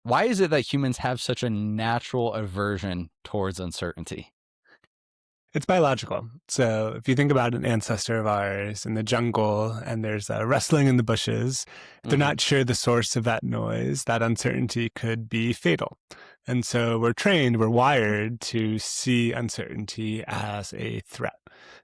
Why is it that humans have such a natural aversion towards uncertainty? It's biological. So if you think about an ancestor of ours in the jungle and there's a rustling in the bushes, if they're Hmm. not sure the source of that noise, that uncertainty could be fatal. And so we're wired to see uncertainty as a threat.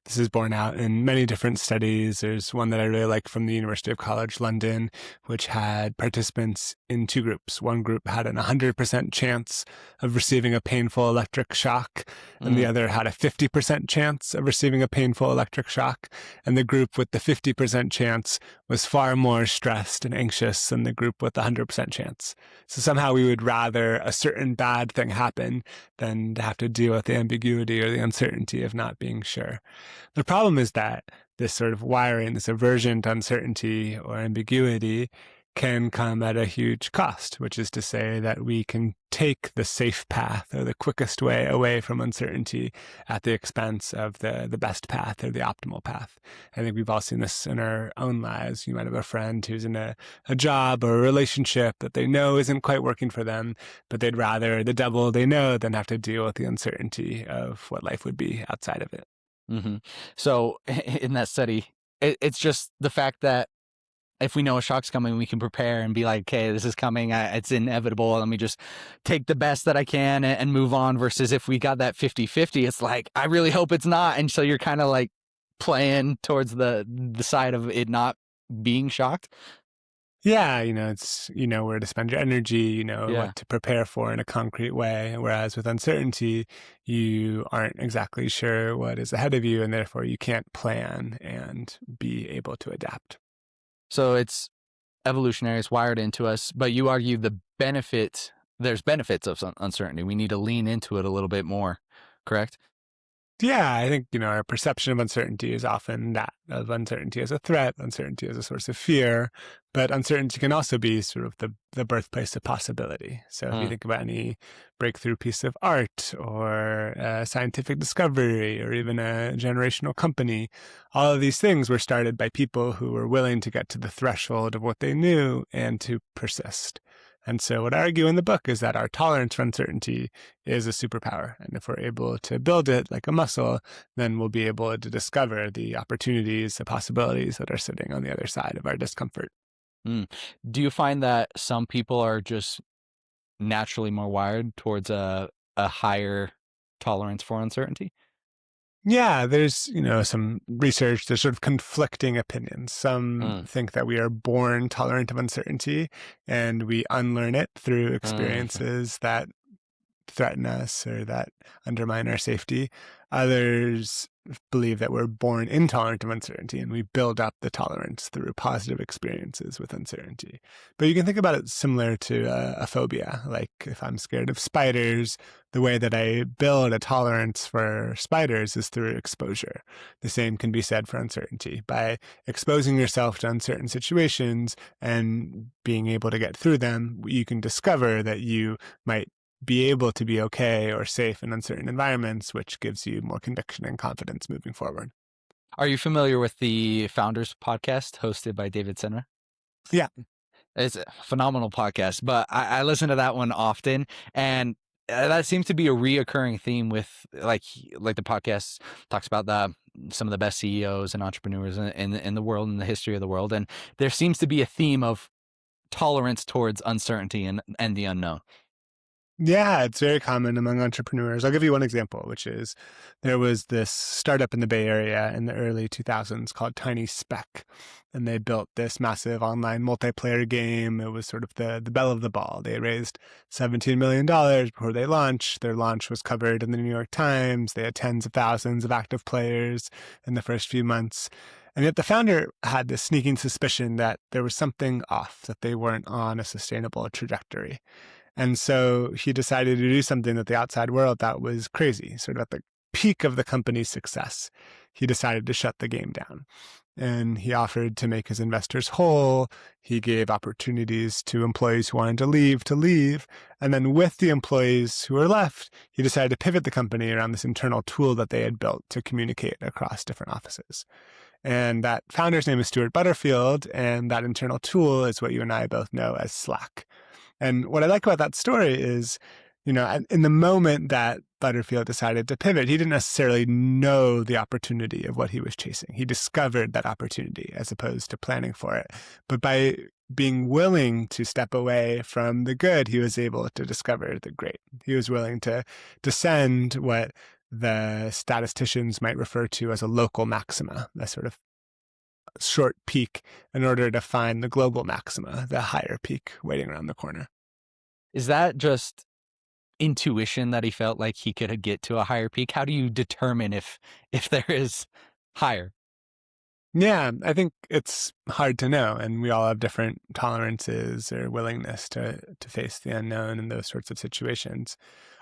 This is borne out in many different studies. There's one that I really like from the University of College London, which had participants in two groups. One group had an 100% chance of receiving a painful electric shock, and the other had a 50% chance of receiving a painful electric shock. And the group with the 50% chance was far more stressed and anxious than the group with the 100% chance. So somehow we would rather a certain bad thing happen than to have to deal with the ambiguity or the uncertainty of not being sure. The problem is that this sort of wiring, this aversion to uncertainty or ambiguity can come at a huge cost, which is to say that we can take the safe path or the quickest way away from uncertainty at the expense of the best path or the optimal path. I think we've all seen this in our own lives. You might have a friend who's in a job or a relationship that they know isn't quite working for them, but they'd rather the devil they know than have to deal with the uncertainty of what life would be outside of it. Hmm. So in that study, it's just the fact that if we know a shock's coming, we can prepare and be like, okay, this is coming. It's inevitable. Let me just take the best that I can and move on. Versus if we got that 50-50, it's like, I really hope it's not. And so you're kind of like playing towards the side of it not being shocked. Yeah, it's, where to spend your energy, Yeah. what to prepare for in a concrete way. Whereas with uncertainty, you aren't exactly sure what is ahead of you, and therefore you can't plan and be able to adapt. So it's evolutionary, it's wired into us, but you argue there's benefits of uncertainty. We need to lean into it a little bit more, correct? Yeah, I think, our perception of uncertainty is often that of uncertainty as a threat, uncertainty as a source of fear, but uncertainty can also be sort of the birthplace of possibility. So if you think about any breakthrough piece of art or a scientific discovery or even a generational company, all of these things were started by people who were willing to get to the threshold of what they knew and to persist. And so what I argue in the book is that our tolerance for uncertainty is a superpower. And if we're able to build it like a muscle, then we'll be able to discover the opportunities, the possibilities that are sitting on the other side of our discomfort. Do you find that some people are just naturally more wired towards a higher tolerance for uncertainty? Yeah, there's, some research, there's sort of conflicting opinions. Some think that we are born tolerant of uncertainty and we unlearn it through experiences that threaten us or that undermine our safety. Others believe that we're born intolerant of uncertainty and we build up the tolerance through positive experiences with uncertainty. But you can think about it similar to a phobia. Like if I'm scared of spiders, the way that I build a tolerance for spiders is through exposure. The same can be said for uncertainty. By exposing yourself to uncertain situations and being able to get through them, you can discover that you might be able to be okay or safe in uncertain environments, which gives you more conviction and confidence moving forward. Are you familiar with the Founders podcast hosted by David Senra? Yeah. It's a phenomenal podcast, but I listen to that one often, and that seems to be a reoccurring theme with like the podcast talks about some of the best CEOs and entrepreneurs in the world, in the history of the world, and there seems to be a theme of tolerance towards uncertainty and the unknown. Yeah, it's very common among entrepreneurs. I'll give you one example, which is there was this startup in the Bay Area in the early 2000s called Tiny Speck, and they built this massive online multiplayer game. It was sort of the belle of the ball. They raised $17 million before they launched. Their launch was covered in the New York Times. They had tens of thousands of active players in the first few months. And yet the founder had this sneaking suspicion that there was something off, that they weren't on a sustainable trajectory. And so he decided to do something that the outside world thought was crazy. Sort of at the peak of the company's success, he decided to shut the game down. And he offered to make his investors whole. He gave opportunities to employees who wanted to leave. And then with the employees who were left, he decided to pivot the company around this internal tool that they had built to communicate across different offices. And that founder's name is Stuart Butterfield, and that internal tool is what you and I both know as Slack. And what I like about that story is, in the moment that Butterfield decided to pivot, he didn't necessarily know the opportunity of what he was chasing. He discovered that opportunity as opposed to planning for it. But by being willing to step away from the good, he was able to discover the great. He was willing to descend what the statisticians might refer to as a local maxima, a sort of short peak, in order to find the global maxima, the higher peak waiting around the corner. Is that just intuition that he felt like he could get to a higher peak? How do you determine if there is higher? Yeah, I think it's hard to know, and we all have different tolerances or willingness to face the unknown in those sorts of situations.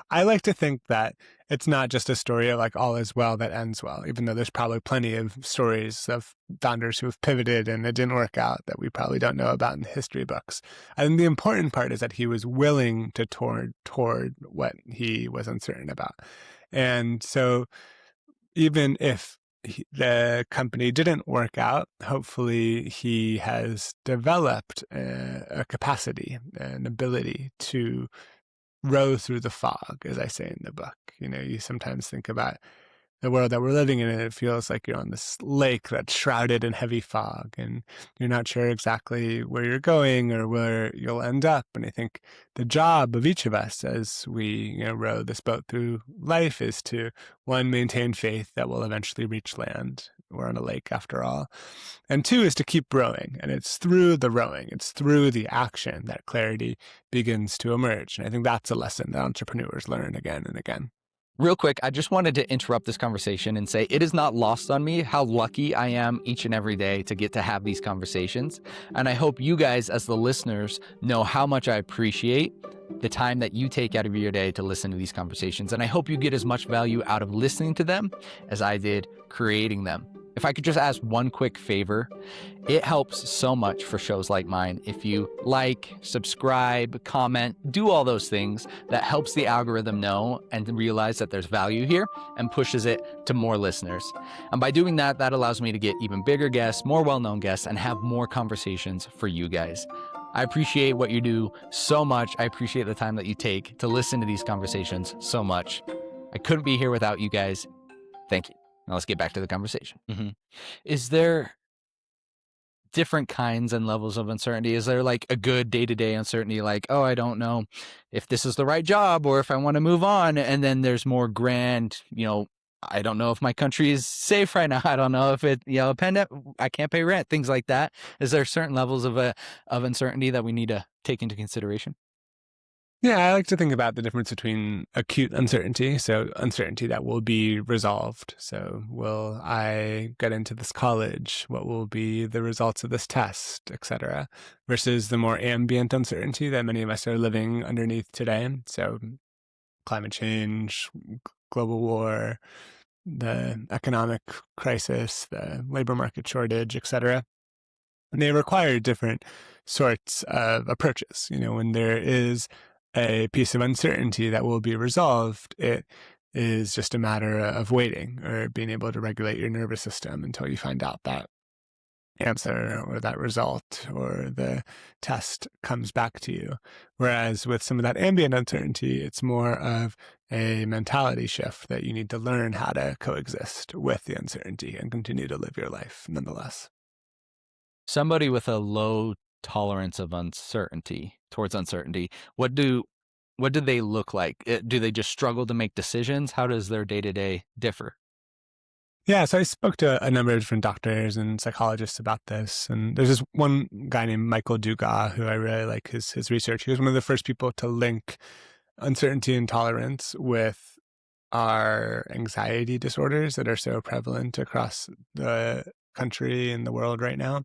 I like to think that it's not just a story of like all is well that ends well, even though there's probably plenty of stories of founders who have pivoted and it didn't work out that we probably don't know about in the history books. I think the important part is that he was willing to toward what he was uncertain about. And so even if the company didn't work out, hopefully he has developed a capacity, an ability to row through the fog, as I say in the book. You sometimes think about the world that we're living in, and it feels like you're on this lake that's shrouded in heavy fog, and you're not sure exactly where you're going or where you'll end up. And I think the job of each of us as we row this boat through life is to, one, maintain faith that we'll eventually reach land. We're on a lake after all. And two is to keep rowing. And it's through the rowing, it's through the action that clarity begins to emerge. And I think that's a lesson that entrepreneurs learn again and again. Real quick, I just wanted to interrupt this conversation and say it is not lost on me how lucky I am each and every day to get to have these conversations. And I hope you guys, as the listeners, know how much I appreciate the time that you take out of your day to listen to these conversations. And I hope you get as much value out of listening to them as I did creating them. If I could just ask one quick favor, it helps so much for shows like mine if you like, subscribe, comment, do all those things. That helps the algorithm know and realize that there's value here and pushes it to more listeners. And by doing that, that allows me to get even bigger guests, more well-known guests, and have more conversations for you guys. I appreciate what you do so much. I appreciate the time that you take to listen to these conversations so much. I couldn't be here without you guys. Thank you. Now let's get back to the conversation. Is there different kinds and levels of uncertainty? Is there like a good day-to-day uncertainty, like, oh, I don't know if this is the right job or if I want to move on? And then there's more grand, I don't know if my country is safe right now. I don't know if it, a pandemic, I can't pay rent, things like that. Is there certain levels of uncertainty that we need to take into consideration? Yeah, I like to think about the difference between acute uncertainty, so uncertainty that will be resolved. So will I get into this college? What will be the results of this test, etc., versus the more ambient uncertainty that many of us are living underneath today. So climate change, global war, the economic crisis, the labor market shortage, etc. And they require different sorts of approaches. When there is a piece of uncertainty that will be resolved, it is just a matter of waiting or being able to regulate your nervous system until you find out that answer or that result or the test comes back to you. Whereas with some of that ambient uncertainty, it's more of a mentality shift that you need to learn how to coexist with the uncertainty and continue to live your life nonetheless. Somebody with a low tolerance of towards uncertainty, what do they look like? Do they just struggle to make decisions? How does their day-to-day differ? Yeah, so I spoke to a number of different doctors and psychologists about this. And there's this one guy named Michael Dugas who I really like his research. He was one of the first people to link uncertainty and tolerance with our anxiety disorders that are so prevalent across the country and the world right now.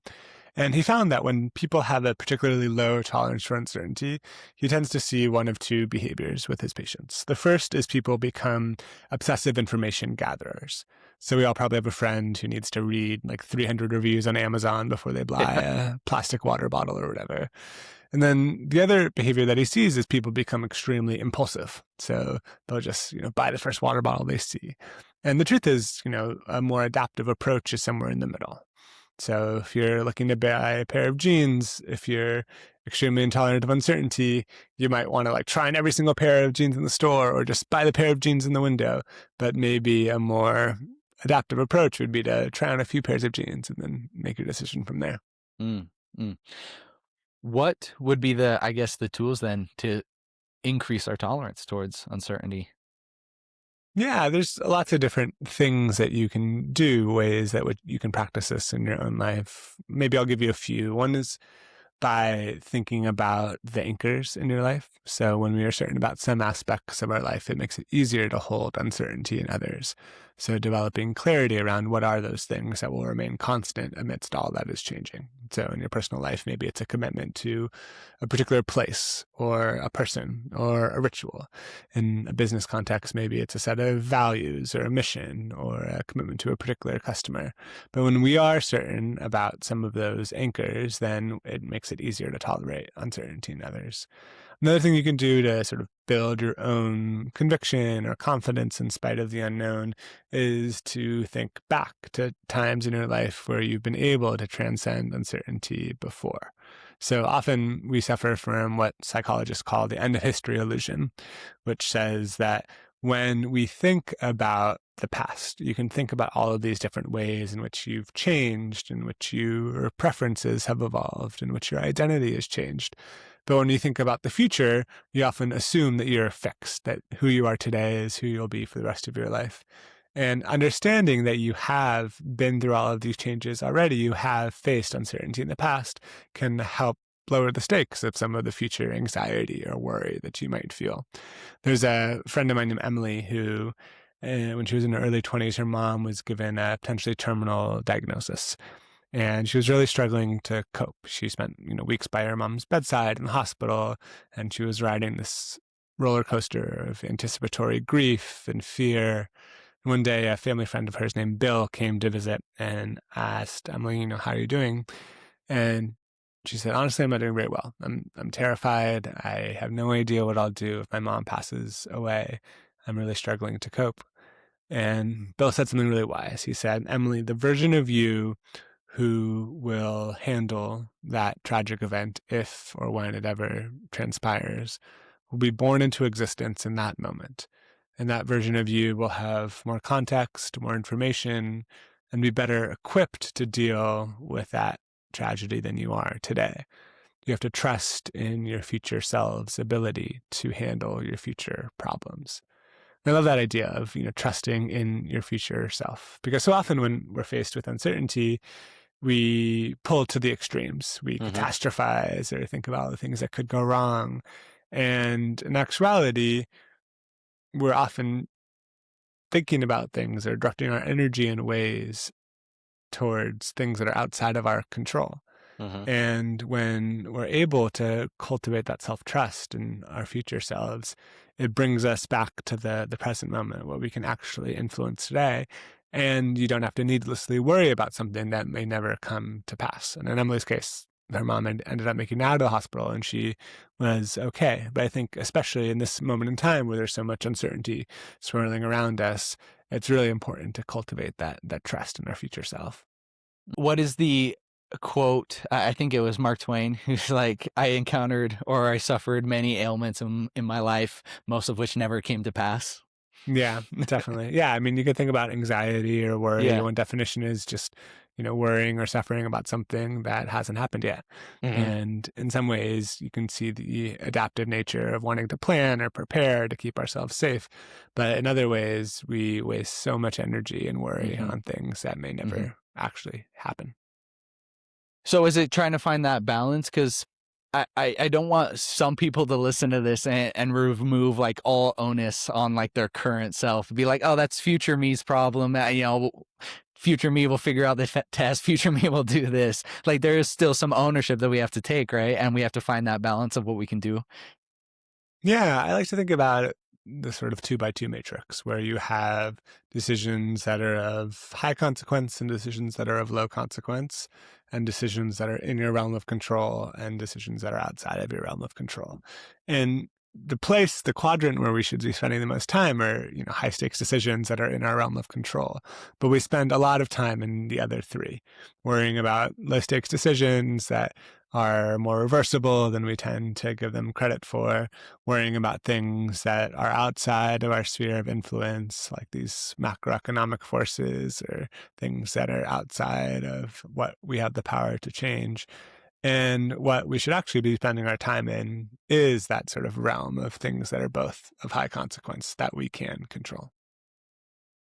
And he found that when people have a particularly low tolerance for uncertainty, he tends to see one of two behaviors with his patients. The first is people become obsessive information gatherers. So we all probably have a friend who needs to read like 300 reviews on Amazon before they buy a plastic water bottle or whatever. And then the other behavior that he sees is people become extremely impulsive. So they'll just, buy the first water bottle they see. And the truth is, a more adaptive approach is somewhere in the middle. So if you're looking to buy a pair of jeans, if you're extremely intolerant of uncertainty, you might want to like try on every single pair of jeans in the store or just buy the pair of jeans in the window. But maybe a more adaptive approach would be to try on a few pairs of jeans and then make your decision from there. Mm, mm. What would be the, I guess, the tools then to increase our tolerance towards uncertainty? Yeah, there's lots of different things that you can do, ways that you can practice this in your own life. Maybe I'll give you a few. One is by thinking about the anchors in your life. So when we are certain about some aspects of our life, it makes it easier to hold uncertainty in others. So developing clarity around what are those things that will remain constant amidst all that is changing. So in your personal life, maybe it's a commitment to a particular place or a person or a ritual. In a business context, maybe it's a set of values or a mission or a commitment to a particular customer. But when we are certain about some of those anchors, then it makes it easier to tolerate uncertainty in others. Another thing you can do to sort of build your own conviction or confidence in spite of the unknown is to think back to times in your life where you've been able to transcend uncertainty before. So often we suffer from what psychologists call the end of history illusion, which says that when we think about the past, you can think about all of these different ways in which you've changed, in which your preferences have evolved, in which your identity has changed. But when you think about the future, you often assume that you're fixed, that who you are today is who you'll be for the rest of your life. And understanding that you have been through all of these changes already, you have faced uncertainty in the past, can help lower the stakes of some of the future anxiety or worry that you might feel. There's a friend of mine named Emily who, when she was in her early 20s, her mom was given a potentially terminal diagnosis. And she was really struggling to cope. She spent, weeks by her mom's bedside in the hospital, and she was riding this roller coaster of anticipatory grief and fear. One day, a family friend of hers named Bill came to visit and asked Emily, how are you doing? And she said, honestly, I'm not doing very well. I'm terrified. I have no idea what I'll do if my mom passes away. I'm really struggling to cope. And Bill said something really wise. He said, Emily, the version of you who will handle that tragic event, if or when it ever transpires, will be born into existence in that moment. And that version of you will have more context, more information, and be better equipped to deal with that tragedy than you are today. You have to trust in your future self's ability to handle your future problems. I love that idea of, trusting in your future self, because so often when we're faced with uncertainty, we pull to the extremes. We catastrophize or think about all the things that could go wrong. And in actuality, we're often thinking about things or directing our energy in ways towards things that are outside of our control. And when we're able to cultivate that self-trust in our future selves, it brings us back to the present moment where we can actually influence today. And you don't have to needlessly worry about something that may never come to pass. And in Emily's case, her mom ended up making it out of the hospital and she was okay. But I think especially in this moment in time where there's so much uncertainty swirling around us, it's really important to cultivate that trust in our future self. What is the quote? I think it was Mark Twain who's like, I encountered or I suffered many ailments in my life, most of which never came to pass. Yeah, definitely. Yeah, I mean, you could think about anxiety or worry. Yeah. One definition is just, worrying or suffering about something that hasn't happened yet. And in some ways, you can see the adaptive nature of wanting to plan or prepare to keep ourselves safe. But in other ways, we waste so much energy and worry on things that may never actually happen. So is it trying to find that balance? Because I don't want some people to listen to this and remove like all onus on like their current self. Be like, oh, that's future me's problem. Future me will figure out the test. Future me will do this. Like there is still some ownership that we have to take, right? And we have to find that balance of what we can do. Yeah, I like to think about the sort of 2x2 matrix where you have decisions that are of high consequence and decisions that are of low consequence, and decisions that are in your realm of control and decisions that are outside of your realm of control. And the quadrant where we should be spending the most time are, high stakes decisions that are in our realm of control. But we spend a lot of time in the other three, worrying about low stakes decisions that are more reversible than we tend to give them credit for, worrying about things that are outside of our sphere of influence, like these macroeconomic forces or things that are outside of what we have the power to change. And what we should actually be spending our time in is that sort of realm of things that are both of high consequence that we can control.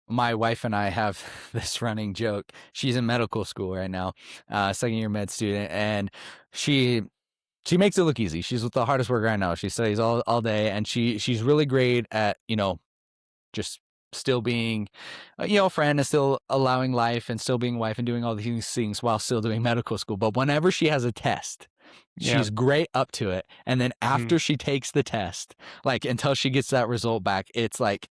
My wife and I have this running joke. She's in medical school right now, second year med student, and she makes it look easy. She's the hardest worker I know. She studies all day, and she's really great at, just still being, a friend and still allowing life and still being a wife and doing all these things while still doing medical school. But whenever she has a test, she's great up to it. And then after she takes the test, like until she gets that result back, it's like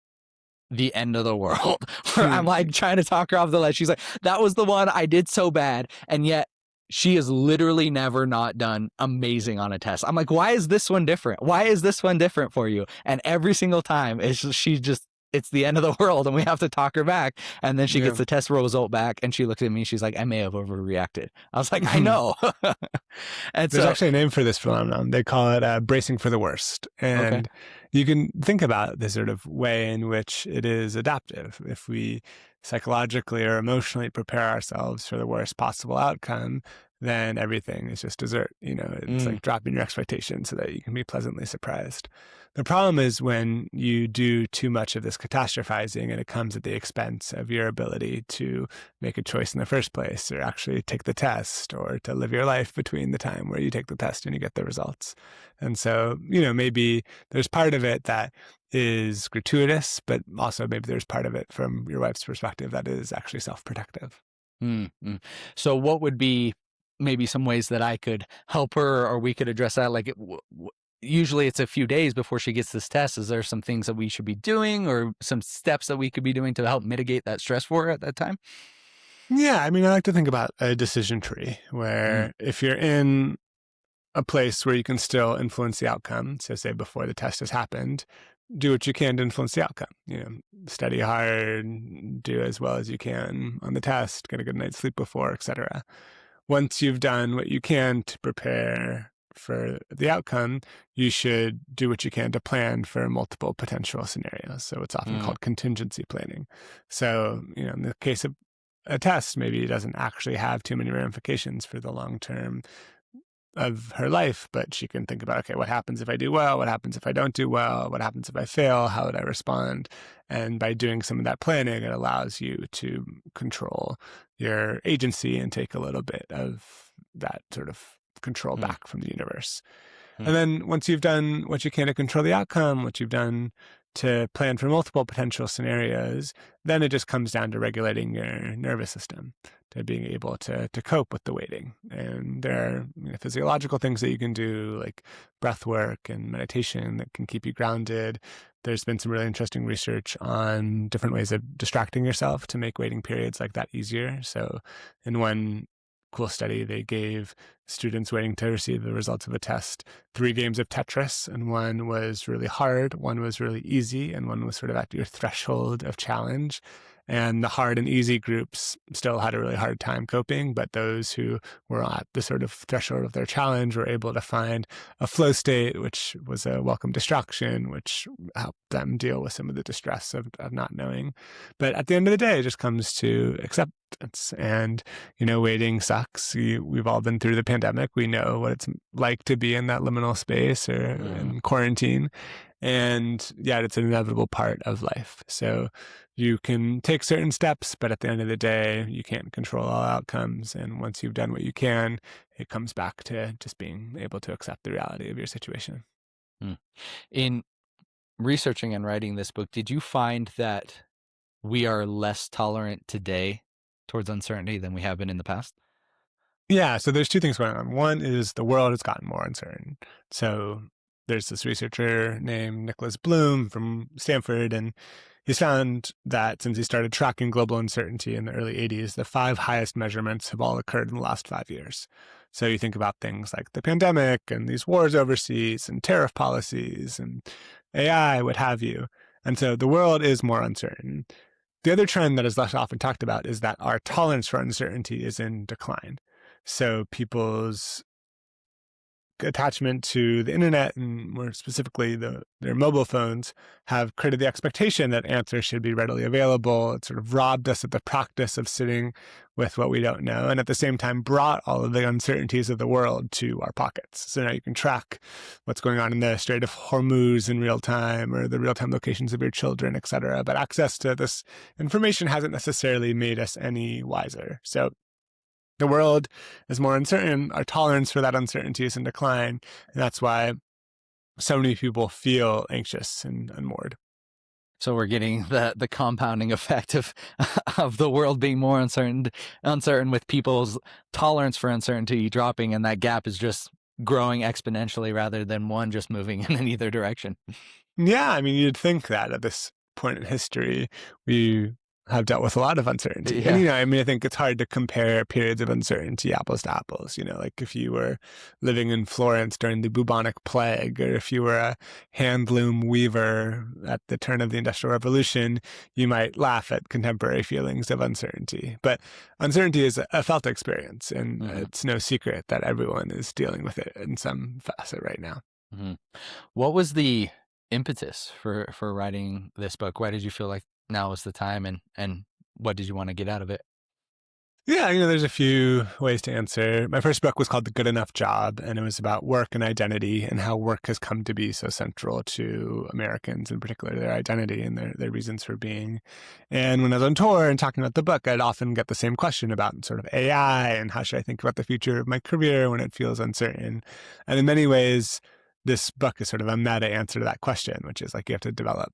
the end of the world. Where I'm like trying to talk her off the ledge. She's like, that was the one I did so bad. And yet she has literally never not done amazing on a test. I'm like, why is this one different? Why is this one different for you? And every single time it's the end of the world and we have to talk her back. And then she gets the test result back and she looks at me. She's like, I may have overreacted. I was like, I know. And there's actually a name for this phenomenon. They call it bracing for the worst. And you can think about the sort of way in which it is adaptive. If we psychologically or emotionally prepare ourselves for the worst possible outcome, then everything is just dessert. It's like dropping your expectations so that you can be pleasantly surprised. The problem is when you do too much of this catastrophizing and it comes at the expense of your ability to make a choice in the first place, or actually take the test, or to live your life between the time where you take the test and you get the results. And so, maybe there's part of it that is gratuitous, but also maybe there's part of it from your wife's perspective that is actually self-protective. Mm-hmm. So what would be maybe some ways that I could help her, or we could address that? Like usually it's a few days before she gets this test. Is there some things that we should be doing, or some steps that we could be doing to help mitigate that stress for her at that time? Yeah, I like to think about a decision tree where if you're in a place where you can still influence the outcome, so say before the test has happened, do what you can to influence the outcome. Study hard, do as well as you can on the test, get a good night's sleep before, etc. Once you've done what you can to prepare for the outcome, you should do what you can to plan for multiple potential scenarios. So it's often called contingency planning. So, in the case of a test, maybe it doesn't actually have too many ramifications for the long term of her life, but she can think about, okay, what happens if I do well? What happens if I don't do well? What happens if I fail? How would I respond? And by doing some of that planning, it allows you to control your agency and take a little bit of that sort of control back from the universe. And then once you've done what you can to control the outcome, what you've done to plan for multiple potential scenarios, then it just comes down to regulating your nervous system, to being able to cope with the waiting. And there are physiological things that you can do, like breath work and meditation, that can keep you grounded. There's been some really interesting research on different ways of distracting yourself to make waiting periods like that easier. So in one cool study, they gave students waiting to receive the results of a test 3 games of Tetris, and one was really hard, one was really easy, and one was sort of at your threshold of challenge. And the hard and easy groups still had a really hard time coping, but those who were at the sort of threshold of their challenge were able to find a flow state, which was a welcome distraction, which helped them deal with some of the distress of not knowing. But at the end of the day, it just comes to acceptance. And, waiting sucks. We've all been through the pandemic. We know what it's like to be in that liminal space or in quarantine. And yet it's an inevitable part of life. So you can take certain steps, but at the end of the day, you can't control all outcomes. And once you've done what you can, it comes back to just being able to accept the reality of your situation. In researching and writing this book, did you find that we are less tolerant today towards uncertainty than we have been in the past? Yeah, so there's 2 things going on. One is the world has gotten more uncertain. So there's this researcher named Nicholas Bloom from Stanford, and he's found that since he started tracking global uncertainty in the early 80s, the 5 highest measurements have all occurred in the last 5 years. So you think about things like the pandemic and these wars overseas and tariff policies and AI, what have you. And so the world is more uncertain. The other trend that is less often talked about is that our tolerance for uncertainty is in decline. So people's attachment to the internet, and more specifically their mobile phones, have created the expectation that answers should be readily available. It sort of robbed us of the practice of sitting with what we don't know, and at the same time brought all of the uncertainties of the world to our pockets. So now you can track what's going on in the Strait of Hormuz in real time, or the real-time locations of your children, et cetera. But access to this information hasn't necessarily made us any wiser. So the world is more uncertain. Our tolerance for that uncertainty is in decline. And that's why so many people feel anxious and unmoored. So we're getting the compounding effect of the world being more uncertain with people's tolerance for uncertainty dropping, and that gap is just growing exponentially rather than one just moving in either direction. Yeah, I mean, you'd think that at this point in history, we have dealt with a lot of uncertainty. Yeah. And, I mean, I think it's hard to compare periods of uncertainty apples to apples. Like if you were living in Florence during the bubonic plague, or if you were a hand loom weaver at the turn of the Industrial Revolution, you might laugh at contemporary feelings of uncertainty. But uncertainty is a felt experience, and it's no secret that everyone is dealing with it in some facet right now. Mm-hmm. What was the impetus for writing this book? Why did you feel like now is the time, and what did you want to get out of it? Yeah, there's a few ways to answer. My first book was called The Good Enough Job, and it was about work and identity and how work has come to be so central to Americans, in particular their identity and their reasons for being. And when I was on tour and talking about the book, I'd often get the same question about sort of AI and how should I think about the future of my career when it feels uncertain. And in many ways, this book is sort of a meta answer to that question, which is like you have to develop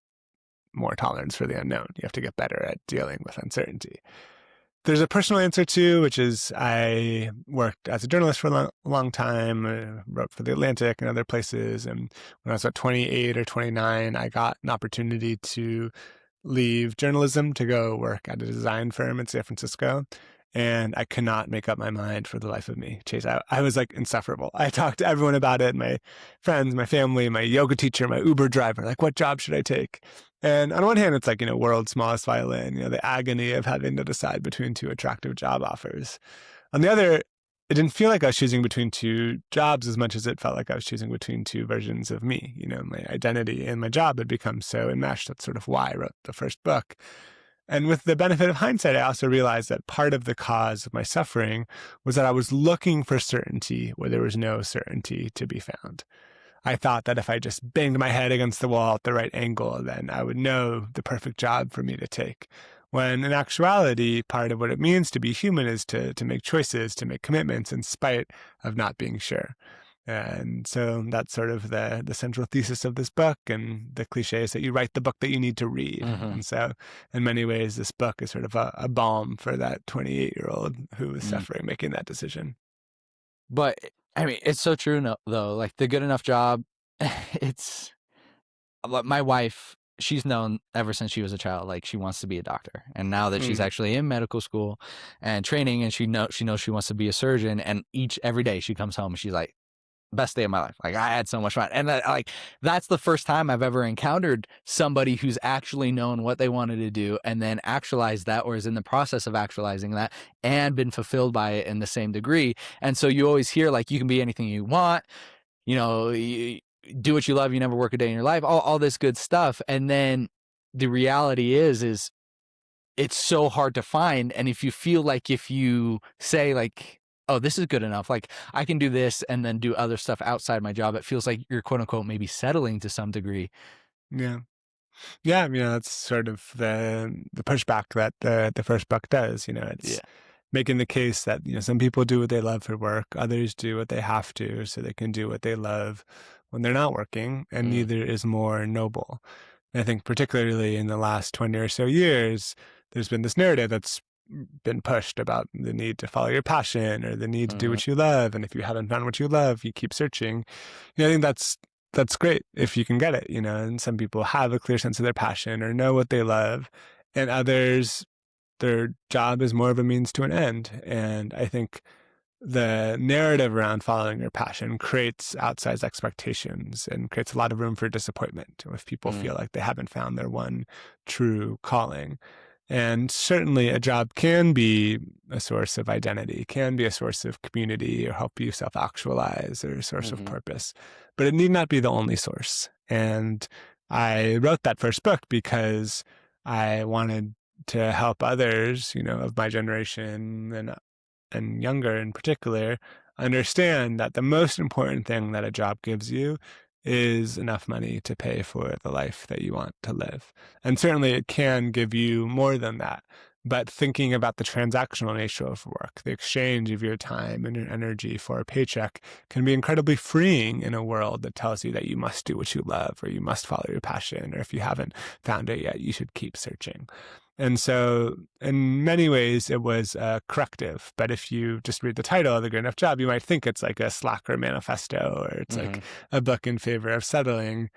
more tolerance for the unknown. You have to get better at dealing with uncertainty. There's a personal answer too, which is I worked as a journalist for a long time, wrote for The Atlantic and other places. And when I was about 28 or 29, I got an opportunity to leave journalism to go work at a design firm in San Francisco. And I could not make up my mind for the life of me. Chase, I was like insufferable. I talked to everyone about it, my friends, my family, my yoga teacher, my Uber driver, like, what job should I take? And on one hand, it's like, world's smallest violin, the agony of having to decide between two attractive job offers. On the other, it didn't feel like I was choosing between two jobs as much as it felt like I was choosing between two versions of me. My identity and my job had become so enmeshed. That's sort of why I wrote the first book. And with the benefit of hindsight, I also realized that part of the cause of my suffering was that I was looking for certainty where there was no certainty to be found. I thought that if I just banged my head against the wall at the right angle, then I would know the perfect job for me to take. When in actuality, part of what it means to be human is to make choices, to make commitments in spite of not being sure. And so that's sort of the central thesis of this book. And the cliche is that you write the book that you need to read. And so in many ways, this book is sort of a balm for that 28-year-old who was suffering making that decision. But I mean, it's so true though, like The Good Enough Job, it's my wife, she's known ever since she was a child, like she wants to be a doctor. And now that she's actually in medical school and training, and she knows she wants to be a surgeon, and every day she comes home and she's like, best day of my life. Like, I had so much fun. And that's the first time I've ever encountered somebody who's actually known what they wanted to do and then actualized that, or is in the process of actualizing that and been fulfilled by it in the same degree. And so you always hear, like, you can be anything you want, you do what you love, you never work a day in your life, all this good stuff. And then the reality is it's so hard to find. And if you feel like, if you say like, oh, this is good enough, like I can do this and then do other stuff outside my job, it feels like you're quote unquote maybe settling to some degree. Yeah. That's sort of the pushback that the first book does. It's making the case that some people do what they love for work, others do what they have to so they can do what they love when they're not working, and neither is more noble. And I think particularly in the last 20 or so years, there's been this narrative that's been pushed about the need to follow your passion or the need to do what you love. And if you haven't found what you love, you keep searching. I think that's great if you can get it, and some people have a clear sense of their passion or know what they love, and others, their job is more of a means to an end. And I think the narrative around following your passion creates outsized expectations and creates a lot of room for disappointment if people Mm, feel like they haven't found their one true calling. And certainly a job can be a source of identity, can be a source of community or help you self-actualize or a source of mhm, purpose, but it need not be the only source. And I wrote that first book because I wanted to help others, of my generation and younger in particular, understand that the most important thing that a job gives you is enough money to pay for the life that you want to live. And certainly it can give you more than that. But thinking about the transactional nature of work, the exchange of your time and your energy for a paycheck can be incredibly freeing in a world that tells you that you must do what you love or you must follow your passion, or if you haven't found it yet, you should keep searching. And so, in many ways, it was a corrective. But if you just read the title, The Good Enough Job, you might think it's like a slacker manifesto or it's like mhm, a book in favor of settling.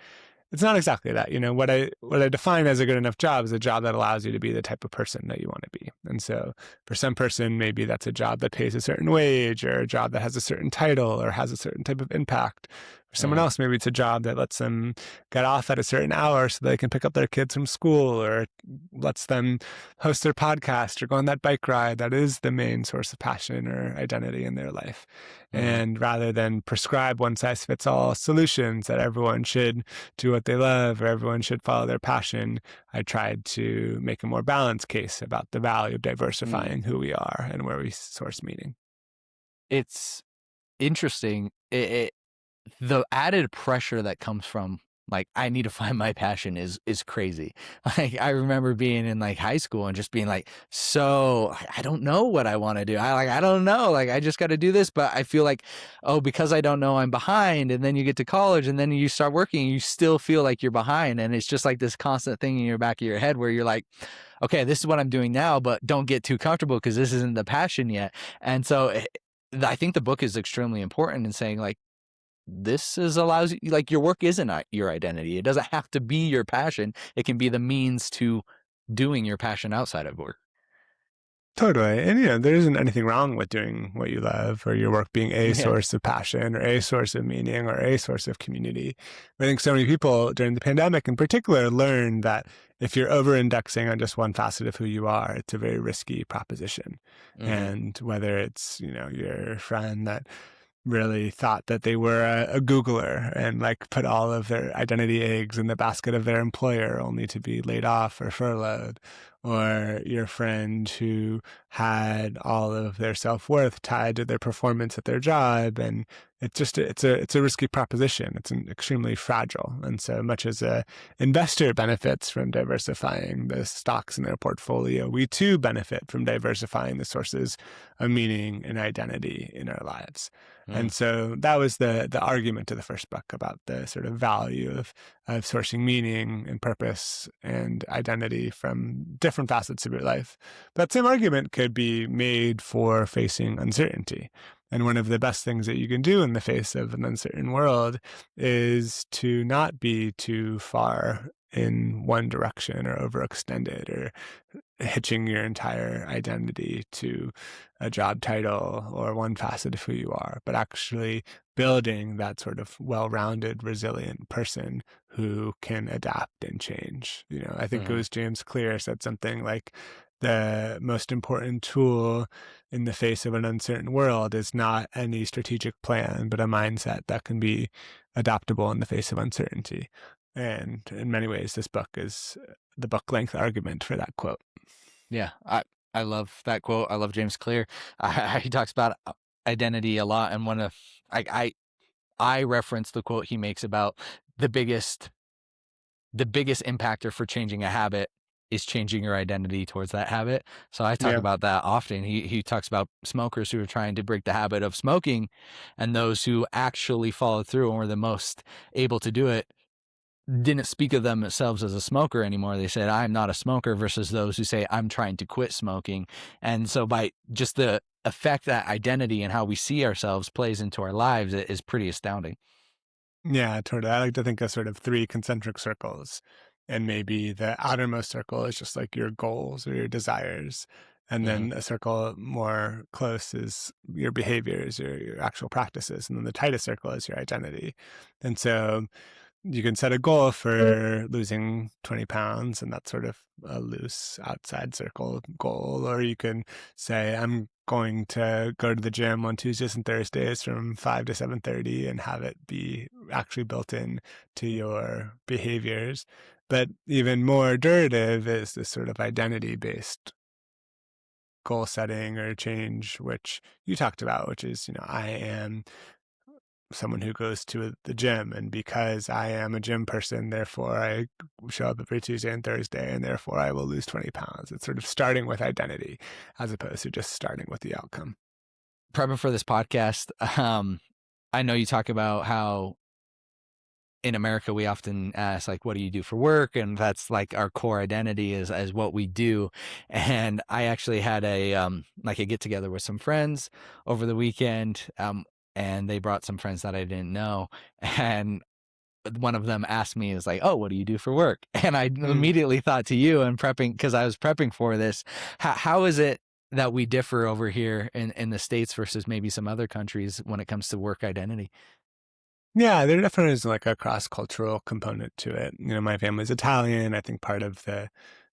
It's not exactly that. What I define as a good enough job is a job that allows you to be the type of person that you want to be. And so for some person, maybe that's a job that pays a certain wage or a job that has a certain title or has a certain type of impact. For someone mhm, else, maybe it's a job that lets them get off at a certain hour so they can pick up their kids from school, or lets them host their podcast or go on that bike ride. That is the main source of passion or identity in their life. mhm. And rather than prescribe one size fits all solutions that everyone should do what they love or everyone should follow their passion, I tried to make a more balanced case about the value of Mm. diversifying who we are and where we source meaning. It's interesting. The added pressure that comes from like I need to find my passion is crazy. Like I remember being in like high school and just being like, so I don't know what I want to do. I don't know. Like I just got to do this, but I feel like, oh, because I don't know, I'm behind. And then you get to college and then you start working and you still feel like you're behind. And it's just like this constant thing in your back of your head where you're like, okay, this is what I'm doing now, but don't get too comfortable because this isn't the passion yet. And so I think the book is extremely important in saying like, this is allows you like your work isn't your identity. It doesn't have to be your passion. It can be the means to doing your passion outside of work. Totally. And, there isn't anything wrong with doing what you love or your work being a Yeah. source of passion or a source of meaning or a source of community. I think so many people during the pandemic in particular learned that if you're over indexing on just one facet of who you are, it's a very risky proposition. Mm-hmm. And whether it's, your friend that really thought that they were a Googler and like put all of their identity eggs in the basket of their employer only to be laid off or furloughed, or your friend who had all of their self-worth tied to their performance at their job. And it's a risky proposition. It's extremely fragile. And so much as a investor benefits from diversifying the stocks in their portfolio, we too benefit from diversifying the sources of meaning and identity in our lives. Mm. And so that was the argument of the first book about the sort of value of sourcing meaning and purpose and identity from different facets of your life. That same argument could be made for facing uncertainty. And one of the best things that you can do in the face of an uncertain world is to not be too far in one direction or overextended or hitching your entire identity to a job title or one facet of who you are, but actually building that sort of well-rounded, resilient person who can adapt and change. I think it Mm-hmm. was James Clear said something like the most important tool in the face of an uncertain world is not any strategic plan, but a mindset that can be adaptable in the face of uncertainty. And in many ways, this book is the book length argument for that quote. Yeah. I love that quote. I love James Clear. He talks about identity a lot, and one of I reference the quote he makes about the biggest the biggest impactor for changing a habit is changing your identity towards that habit. So I talk Yeah. about that often. He talks about smokers who are trying to break the habit of smoking, and those who actually follow through and were the most able to do it didn't speak of themselves as a smoker anymore. They said, I'm not a smoker, versus those who say, I'm trying to quit smoking. And so by just the effect that identity and how we see ourselves plays into our lives, it is pretty astounding. Yeah, totally. I like to think of sort of three concentric circles. And maybe the outermost circle is just like your goals or your desires. And Hmm. then a circle more close is your behaviors, your actual practices. And then the tightest circle is your identity. And so you can set a goal for losing 20 pounds, and that's sort of a loose outside circle goal. Or you can say, I'm going to go to the gym on Tuesdays and Thursdays from 5 to 7:30 and have it be actually built in to your behaviors. But even more durative is this sort of identity-based goal setting or change, which you talked about, which is, I am someone who goes to the gym, and because I am a gym person, therefore I show up every Tuesday and Thursday, and therefore I will lose 20 pounds. It's sort of starting with identity as opposed to just starting with the outcome. Prepping for this podcast, I know you talk about how in America we often ask like, what do you do for work? And that's like our core identity is as what we do. And I actually had like a get together with some friends over the weekend. And they brought some friends that I didn't know. And one of them asked me, is like, oh, what do you do for work? And I Mm. immediately thought to you and prepping, because I was prepping for this. How is it that we differ over here in the States versus maybe some other countries when it comes to work identity? Yeah, there definitely is like a cross-cultural component to it. My family's Italian. I think part of the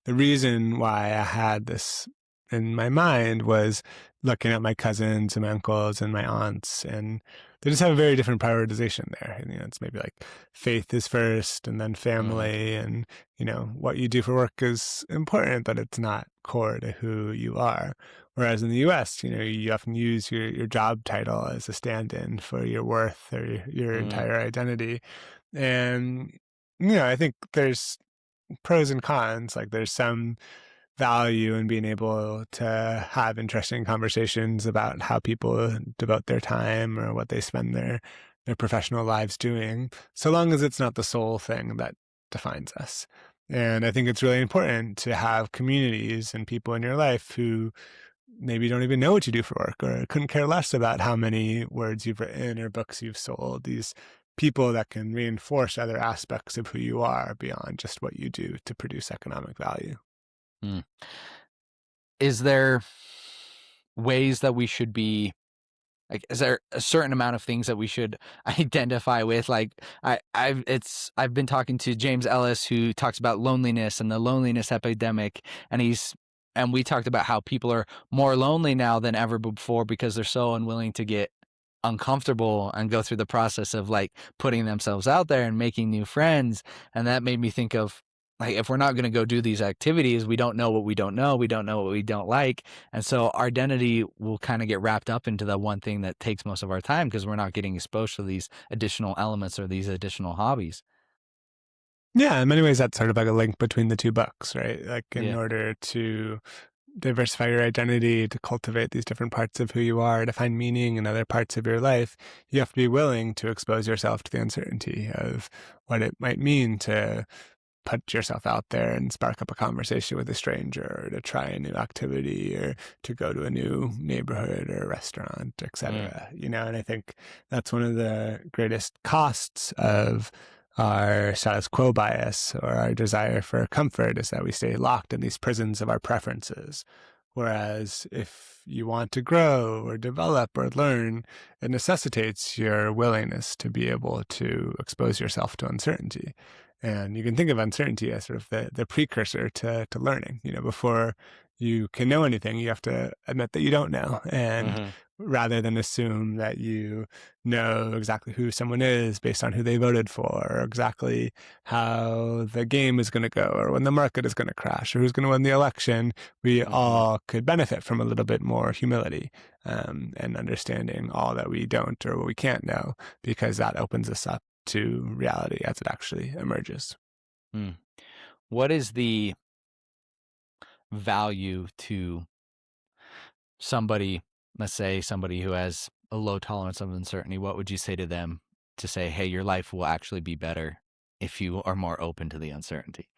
reason why I had this in my mind was looking at my cousins and my uncles and my aunts, and they just have a very different prioritization there. And, it's maybe like faith is first and then Mm, family, and what you do for work is important, but it's not core to who you are. Whereas in the US, you often use your job title as a stand-in for your worth or your mm, entire identity. And, I think there's pros and cons. Like there's some value in being able to have interesting conversations about how people devote their time or what they spend their professional lives doing, so long as it's not the sole thing that defines us. And I think it's really important to have communities and people in your life who maybe don't even know what you do for work or couldn't care less about how many words you've written or books you've sold. These people that can reinforce other aspects of who you are beyond just what you do to produce economic value. mm. Is there ways that we should be like, is there a certain amount of things that we should identify with? Like I've been talking to James Ellis, who talks about loneliness and the loneliness epidemic, and we talked about how people are more lonely now than ever before because they're so unwilling to get uncomfortable and go through the process of like putting themselves out there and making new friends. And that made me think of like, if we're not going to go do these activities, we don't know what we don't know. We don't know what we don't like. And so our identity will kind of get wrapped up into the one thing that takes most of our time because we're not getting exposed to these additional elements or these additional hobbies. Yeah, in many ways, that's sort of like a link between the two books, right? Like, in Yeah. order to diversify your identity, to cultivate these different parts of who you are, to find meaning in other parts of your life, you have to be willing to expose yourself to the uncertainty of what it might mean to put yourself out there and spark up a conversation with a stranger, or to try a new activity, or to go to a new neighborhood or restaurant, Mm, etc. And I think that's one of the greatest costs of our status quo bias or our desire for comfort, is that we stay locked in these prisons of our preferences. Whereas if you want to grow or develop or learn, it necessitates your willingness to be able to expose yourself to uncertainty. And you can think of uncertainty as sort of the precursor to learning. Before you can know anything, you have to admit that you don't know. And hmm rather than assume that you know exactly who someone is based on who they voted for, or exactly how the game is going to go, or when the market is going to crash, or who's going to win the election, we hmm all could benefit from a little bit more humility, and understanding all that we don't or what we can't know, because that opens us up to reality as it actually emerges. Mm. What is the value to somebody, let's say somebody who has a low tolerance of uncertainty? What would you say to them to say, hey, your life will actually be better if you are more open to the uncertainty?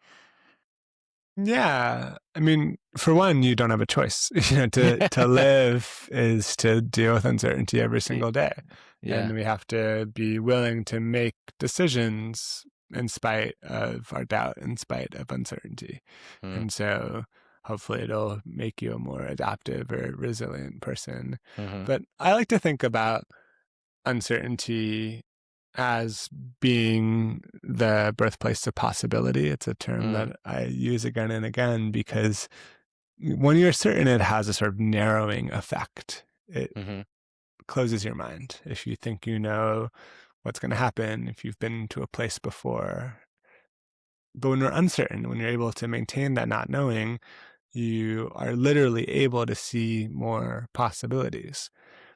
Yeah. I mean, for one, you don't have a choice. To live is to deal with uncertainty every single day. Yeah. And we have to be willing to make decisions in spite of our doubt, in spite of uncertainty. Mm, And so hopefully it'll make you a more adaptive or resilient person. Mm-hmm. But I like to think about uncertainty as being the birthplace of possibility. It's a term Mm-hmm. that I use again and again because when you're certain, it has a sort of narrowing effect. It Mm-hmm. closes your mind. If you think you know what's going to happen, if you've been to a place before. But when you're uncertain, when you're able to maintain that not knowing, you are literally able to see more possibilities.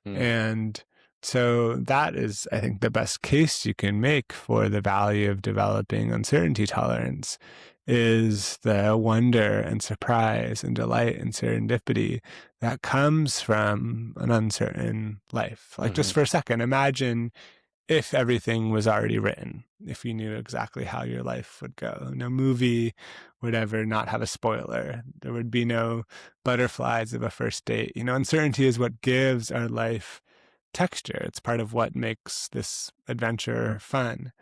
And so that is, I think, the best case you can make for the value of developing uncertainty tolerance is the wonder and surprise and delight and serendipity that comes from an uncertain life. Like Mm-hmm. just for a second, imagine if everything was already written, if you knew exactly how your life would go. No movie would ever not have a spoiler. There would be no butterflies of a first date. Uncertainty is what gives our life texture. It's part of what makes this adventure fun.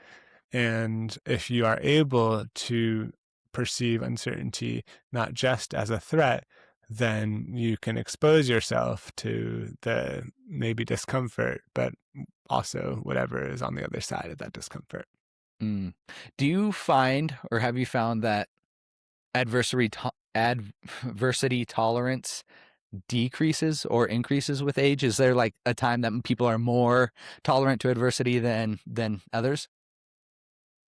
And if you are able to perceive uncertainty not just as a threat, then you can expose yourself to the maybe discomfort, but also whatever is on the other side of that discomfort. Mm. Do you find, or have you found that adversity tolerance decreases or increases with age? Is there like a time that people are more tolerant to adversity than others?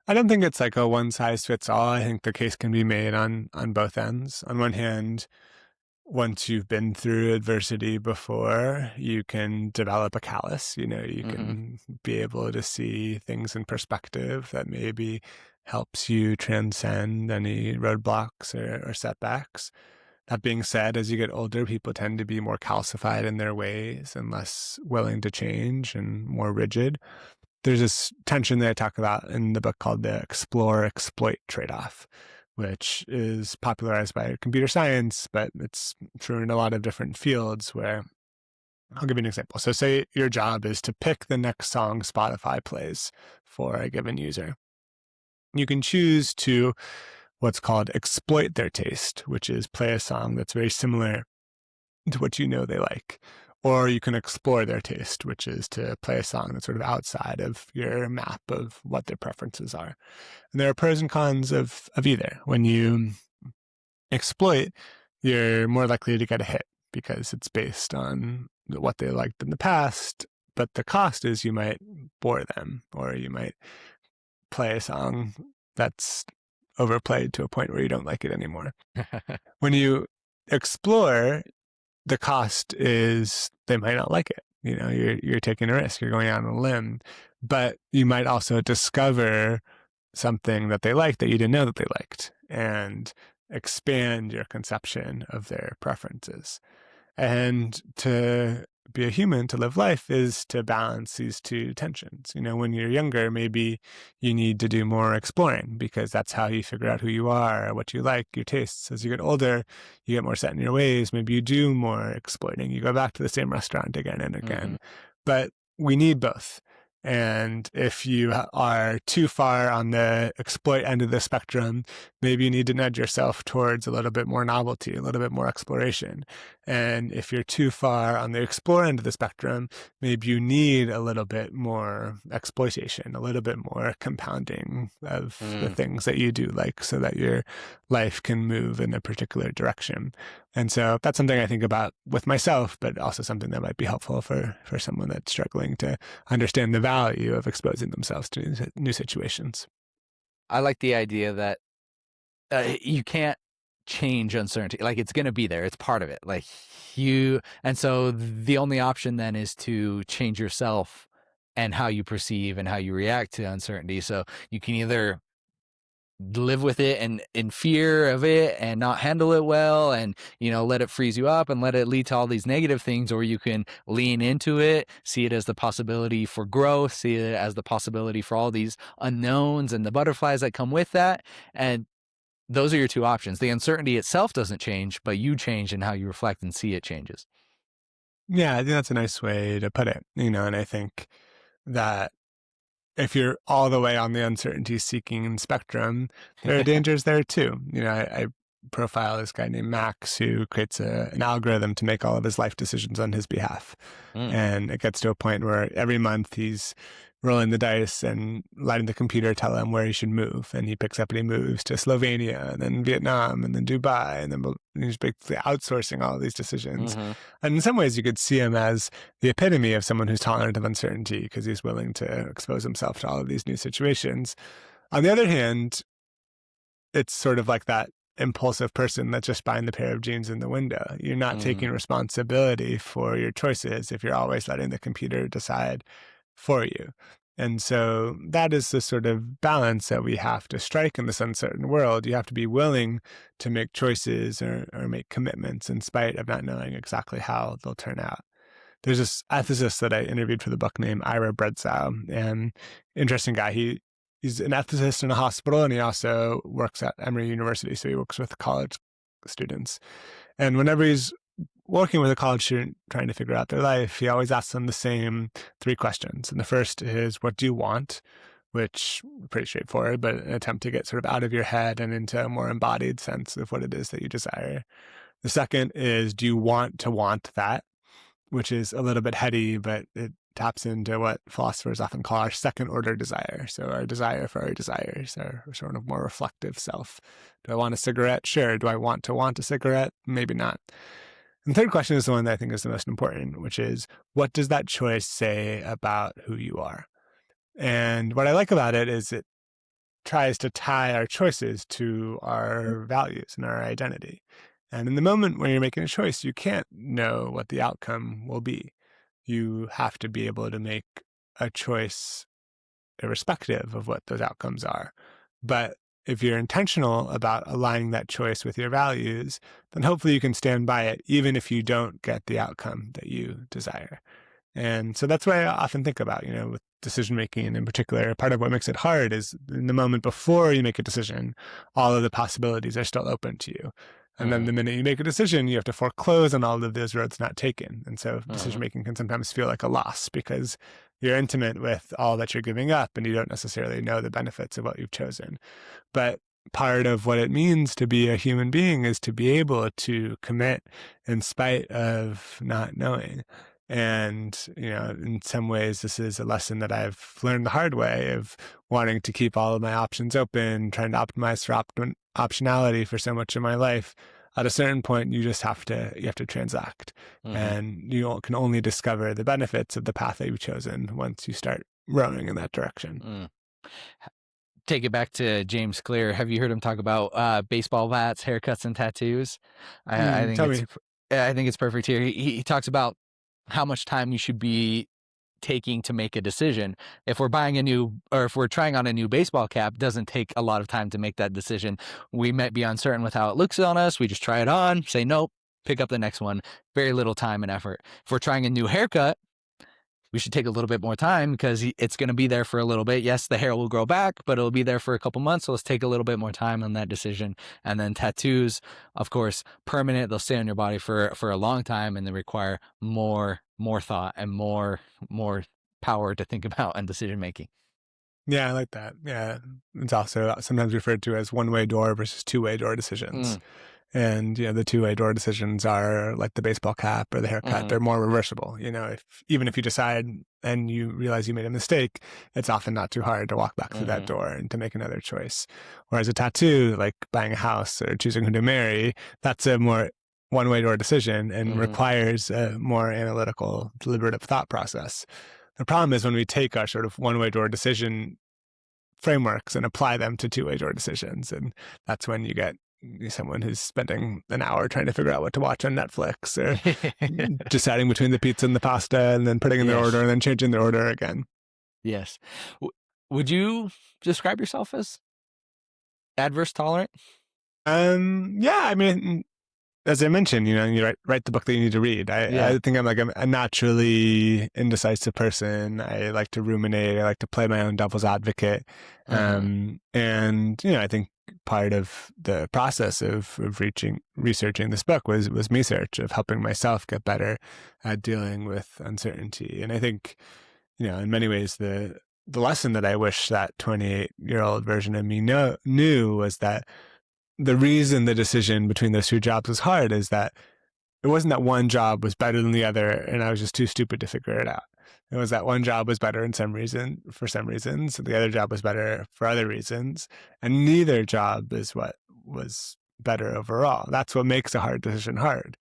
I don't think it's like a one size fits all. I think the case can be made on both ends. On one hand, once you've been through adversity before, you can develop a callus. You Mm-hmm. can be able to see things in perspective that maybe helps you transcend any roadblocks or setbacks. That being said, as you get older, people tend to be more calcified in their ways and less willing to change and more rigid. There's this tension that I talk about in the book called the explore exploit trade-off, which is popularized by computer science, but it's true in a lot of different fields. Where I'll give you an example. So say your job is to pick the next song Spotify plays for a given user. You can choose to what's called exploit their taste, which is play a song that's very similar to what you know they like. Or you can explore their taste, which is to play a song that's sort of outside of your map of what their preferences are. And there are pros and cons of either. When you exploit, you're more likely to get a hit because it's based on what they liked in the past. But the cost is you might bore them, or you might play a song that's overplayed to a point where you don't like it anymore. When you explore, the cost is they might not like it. You're taking a risk, you're going out on a limb, but you might also discover something that they like that you didn't know that they liked and expand your conception of their preferences. And to be a human, to live life, is to balance these two tensions. When you're younger, maybe you need to do more exploring because that's how you figure out who you are, what you like, your tastes. As you get older, you get more set in your ways. Maybe you do more exploiting. You go back to the same restaurant again and Mm-hmm. again. But we need both. And if you are too far on the exploit end of the spectrum, maybe you need to nudge yourself towards a little bit more novelty, a little bit more exploration. And if you're too far on the explore end of the spectrum, maybe you need a little bit more exploitation, a little bit more compounding of the Mm. things that you do like so that your life can move in a particular direction. And so that's something I think about with myself, but also something that might be helpful for someone that's struggling to understand the value of exposing themselves to new situations. I like the idea that you can't change uncertainty. Like it's going to be there. It's part of it. And so the only option then is to change yourself and how you perceive and how you react to uncertainty. So you can either live with it and in fear of it and not handle it well and let it freeze you up and let it lead to all these negative things, or you can lean into it, see it as the possibility for growth, see it as the possibility for all these unknowns and the butterflies that come with that. And those are your two options. The uncertainty itself doesn't change, but you change in how you reflect and see it changes. Yeah, I think that's a nice way to put it, and I think that if you're all the way on the uncertainty seeking spectrum, there are dangers there too. I profile this guy named Max who creates an algorithm to make all of his life decisions on his behalf. Mm. And it gets to a point where every month he's rolling the dice and letting the computer tell him where he should move. And he picks up and he moves to Slovenia and then Vietnam and then Dubai. And then he's basically outsourcing all of these decisions. Mm-hmm. And in some ways, you could see him as the epitome of someone who's tolerant of uncertainty because he's willing to expose himself to all of these new situations. On the other hand, it's sort of like that impulsive person that's just buying the pair of jeans in the window. You're not taking responsibility for your choices if you're always letting the computer decide for you. And so that is the sort of balance that we have to strike in this uncertain world. You have to be willing to make choices or make commitments in spite of not knowing exactly how they'll turn out. There's this ethicist that I interviewed for the book named Ira Bredsow, and interesting guy. He's an ethicist in a hospital, and he also works at Emory University, so he works with college students. And whenever he's working with a college student trying to figure out their life, he always asks them the same 3 questions. And the first is, what do you want? Which is pretty straightforward, but an attempt to get sort of out of your head and into a more embodied sense of what it is that you desire. The second is, do you want to want that? Which is a little bit heady, but it taps into what philosophers often call our second order desire. So our desire for our desires, our sort of more reflective self. Do I want a cigarette? Sure. Do I want to want a cigarette? Maybe not. And the third question is the one that I think is the most important, which is, what does that choice say about who you are? And what I like about it is it tries to tie our choices to our values and our identity. And in the moment when you're making a choice, you can't know what the outcome will be. You have to be able to make a choice irrespective of what those outcomes are. But if you're intentional about aligning that choice with your values, then hopefully you can stand by it, even if you don't get the outcome that you desire. And so that's what I often think about, with decision making in particular. Part of what makes it hard is in the moment before you make a decision, all of the possibilities are still open to you. And then the minute you make a decision, you have to foreclose on all of those roads not taken. And so decision making can sometimes feel like a loss because you're intimate with all that you're giving up and you don't necessarily know the benefits of what you've chosen. But part of what it means to be a human being is to be able to commit in spite of not knowing. And, in some ways, this is a lesson that I've learned the hard way of wanting to keep all of my options open, trying to optimize for optionality for so much of my life. At a certain point, you have to transact, and you can only discover the benefits of the path that you've chosen once you start rowing in that direction. Take it back to James Clear. Have you heard him talk about baseball bats, haircuts, and tattoos? I think it's perfect here. He talks about how much time you should be taking to make a decision. If we're if we're trying on a new baseball cap, it doesn't take a lot of time to make that decision. We might be uncertain with how it looks on us. We just try it on, say nope, pick up the next one. Very little time and effort. If we're trying a new haircut, we should take a little bit more time because it's going to be there for a little bit. Yes, the hair will grow back, but it'll be there for a couple months. So let's take a little bit more time on that decision. And then tattoos, of course, permanent. They'll stay on your body for a long time, and they require more thought and more power to think about and decision making. Yeah, I like that. Yeah. It's also sometimes referred to as one-way door versus two-way door decisions. And, the two-way door decisions are like the baseball cap or the haircut. They're more reversible. Even if you decide and you realize you made a mistake, it's often not too hard to walk back through that door and to make another choice. Whereas a tattoo, like buying a house or choosing who to marry, that's a more one-way door decision and requires a more analytical, deliberative thought process. The problem is when we take our sort of one-way door decision frameworks and apply them to two-way door decisions. And that's when you get someone who's spending an hour trying to figure out what to watch on Netflix or deciding between the pizza and the pasta and then putting in their order and then changing their order again. Yes. Would you describe yourself as adverse tolerant? Yeah, I mean, as I mentioned, you write the book that you need to read. I think I'm like a naturally indecisive person. I like to ruminate. I like to play my own devil's advocate. And, I think part of the process of researching this book was me search of helping myself get better at dealing with uncertainty. And I think, in many ways, the lesson that I wish that 28-year-old version of me knew was that the reason the decision between those two jobs was hard is that it wasn't that one job was better than the other and I was just too stupid to figure it out. It was that one job was better for some reasons, the other job was better for other reasons, and neither job is what was better overall. That's what makes a hard decision hard.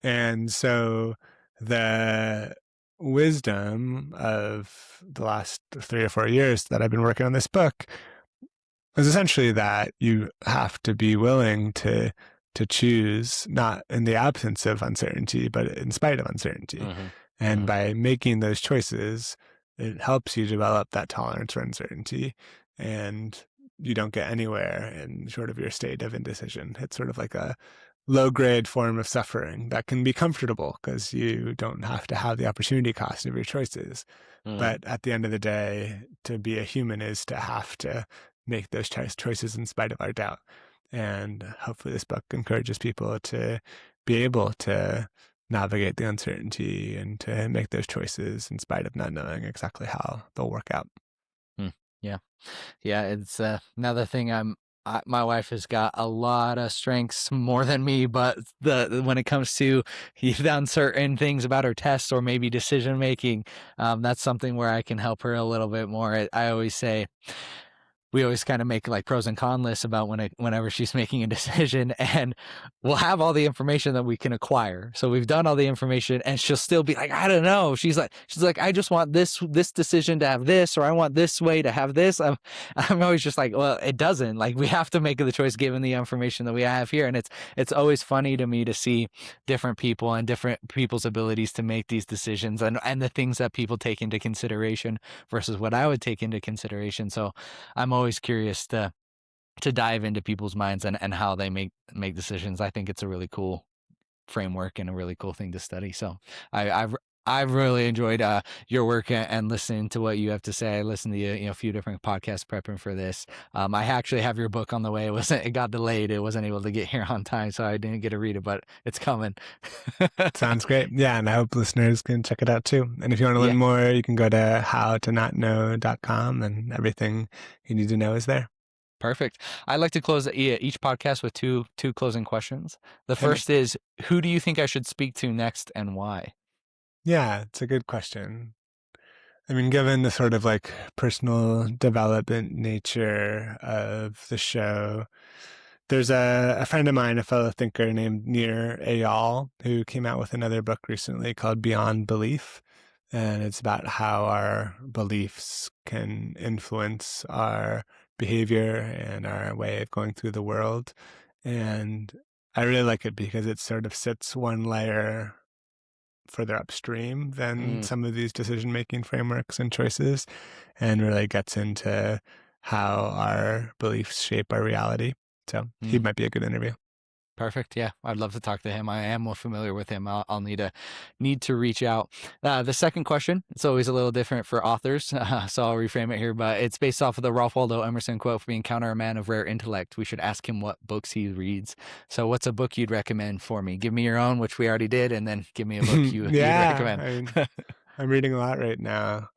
And so the wisdom of the last 3 or 4 years that I've been working on this book is essentially that you have to be willing to choose, not in the absence of uncertainty, but in spite of uncertainty. Mm-hmm. And by making those choices, it helps you develop that tolerance for uncertainty, and you don't get anywhere in short of your state of indecision. It's sort of like a low-grade form of suffering that can be comfortable because you don't have to have the opportunity cost of your choices. But at the end of the day, to be a human is to have to make those choices in spite of our doubt. And hopefully this book encourages people to be able to navigate the uncertainty and to make those choices in spite of not knowing exactly how they'll work out. Yeah. It's another thing. My wife has got a lot of strengths, more than me, but when it comes to the uncertain things about her test or maybe decision making, that's something where I can help her a little bit more. I always say, we always kind of make like pros and cons lists about whenever she's making a decision, and we'll have all the information that we can acquire. So we've done all the information and she'll still be like, I don't know. She's like, I just want this decision to have this, or I want this way to have this. I'm always just like, well, it doesn't. Like, we have to make the choice given the information that we have here. And it's always funny to me to see different people and different people's abilities to make these decisions, and the things that people take into consideration versus what I would take into consideration. So I'm always curious to dive into people's minds and how they make decisions. I think it's a really cool framework and a really cool thing to study. So I've really enjoyed your work and listening to what you have to say. I listened to a few different podcasts prepping for this. I actually have your book on the way. It got delayed. It wasn't able to get here on time, so I didn't get to read it, but it's coming. Sounds great. Yeah, and I hope listeners can check it out too. And if you want to learn more, you can go to howtonotknow.com, and everything you need to know is there. Perfect. I like to close each podcast with two closing questions. The first is, who do you think I should speak to next and why? Yeah, it's a good question. I mean, given the sort of like personal development nature of the show, there's a friend of mine, a fellow thinker named Nir Eyal, who came out with another book recently called Beyond Belief. And it's about how our beliefs can influence our behavior and our way of going through the world. And I really like it because it sort of sits one layer further upstream than some of these decision-making frameworks and choices, and really gets into how our beliefs shape our reality. So he might be a good interview. Perfect. Yeah, I'd love to talk to him. I am more familiar with him. I'll need to reach out. The second question, it's always a little different for authors, so I'll reframe it here, but it's based off of the Ralph Waldo Emerson quote, "We encounter a man of rare intellect. We should ask him what books he reads." So what's a book you'd recommend for me? Give me your own, which we already did, and then give me a book you'd recommend. I mean, I'm reading a lot right now.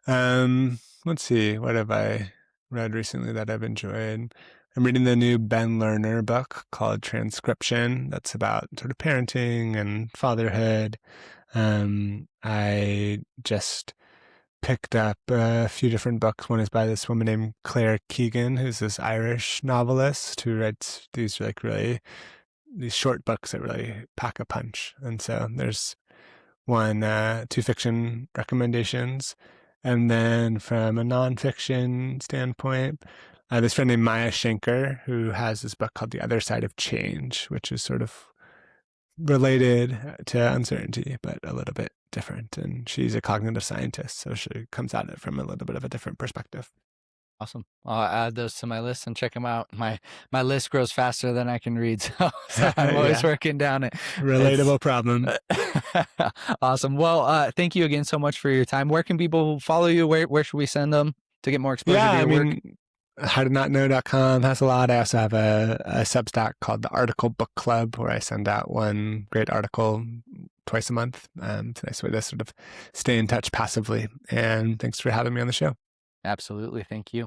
Let's see, what have I read recently that I've enjoyed? I'm reading the new Ben Lerner book called Transcription. That's about sort of parenting and fatherhood. I just picked up a few different books. One is by this woman named Claire Keegan, who's this Irish novelist who writes these these short books that really pack a punch. And so there's two fiction recommendations. And then from a nonfiction standpoint, this friend named Maya Schenker, who has this book called The Other Side of Change, which is sort of related to uncertainty, but a little bit different. And she's a cognitive scientist, so she comes at it from a little bit of a different perspective. Awesome. I'll add those to my list and check them out. My list grows faster than I can read, so I'm always working down it. Relatable problem. Awesome. Well, thank you again so much for your time. Where can people follow you? Where should we send them to get more exposure to your work? howtonotknow.com has a lot. I also have a Substack called the Article Book Club, where I send out one great article twice a month. It's a nice way to sort of stay in touch passively. And thanks for having me on the show. Absolutely. Thank you.